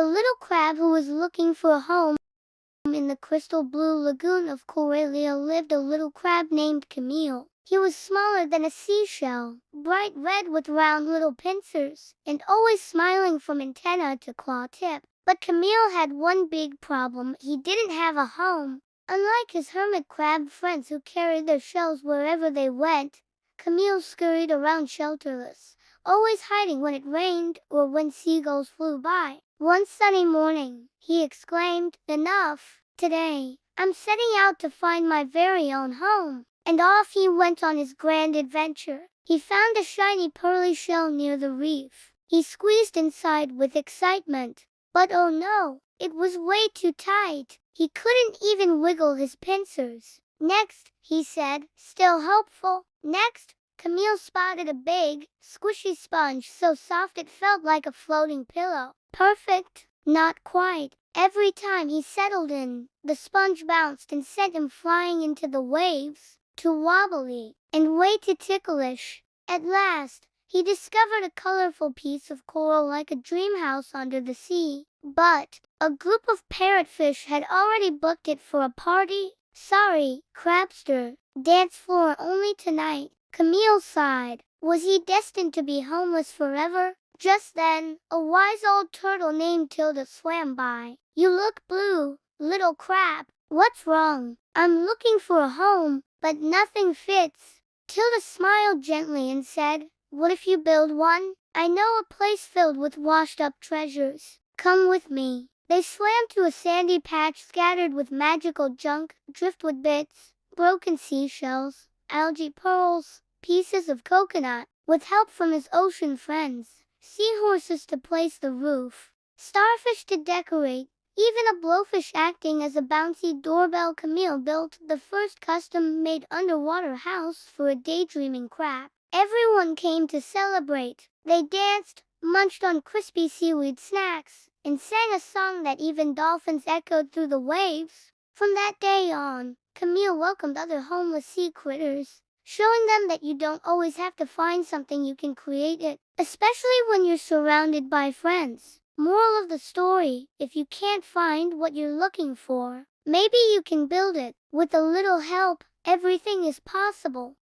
The little crab who was looking for a home in the crystal blue lagoon of Coralia lived a little crab named Camille. He was smaller than a seashell, bright red with round little pincers, and always smiling from antenna to claw tip. But Camille had one big problem: he didn't have a home. Unlike his hermit crab friends who carried their shells wherever they went, Camille scurried around shelterless, always hiding when it rained or when seagulls flew by. One sunny morning, he exclaimed, "Enough! Today, I'm setting out to find my very own home." And off he went on his grand adventure. He found a shiny pearly shell near the reef. He squeezed inside with excitement. But oh no, it was way too tight. He couldn't even wiggle his pincers. "Next," he said, still hopeful. Next, Camille spotted a big, squishy sponge so soft it felt like a floating pillow. Perfect? Not quite. Every time he settled in, the sponge bounced and sent him flying into the waves, too wobbly and way too ticklish. At last, he discovered a colorful piece of coral like a dream house under the sea. But a group of parrotfish had already booked it for a party. "Sorry, crabster, dance floor only tonight." Camille sighed. Was he destined to be homeless forever? Just then, a wise old turtle named Tilda swam by. "You look blue, little crab. What's wrong?" "I'm looking for a home, but nothing fits." Tilda smiled gently and said, "What if you build one? I know a place filled with washed-up treasures. Come with me." They swam to a sandy patch scattered with magical junk, driftwood bits, broken seashells, algae pearls, pieces of coconut, with help from his ocean friends. Seahorses to place the roof, starfish to decorate, even a blowfish acting as a bouncy doorbell. Camille built the first custom-made underwater house for a daydreaming crab. Everyone came to celebrate. They danced, munched on crispy seaweed snacks, and sang a song that even dolphins echoed through the waves. From that day on, Camille welcomed other homeless sea critters, showing them that you don't always have to find something, you can create it, especially when you're surrounded by friends. Moral of the story: if you can't find what you're looking for, maybe you can build it. With a little help, everything is possible.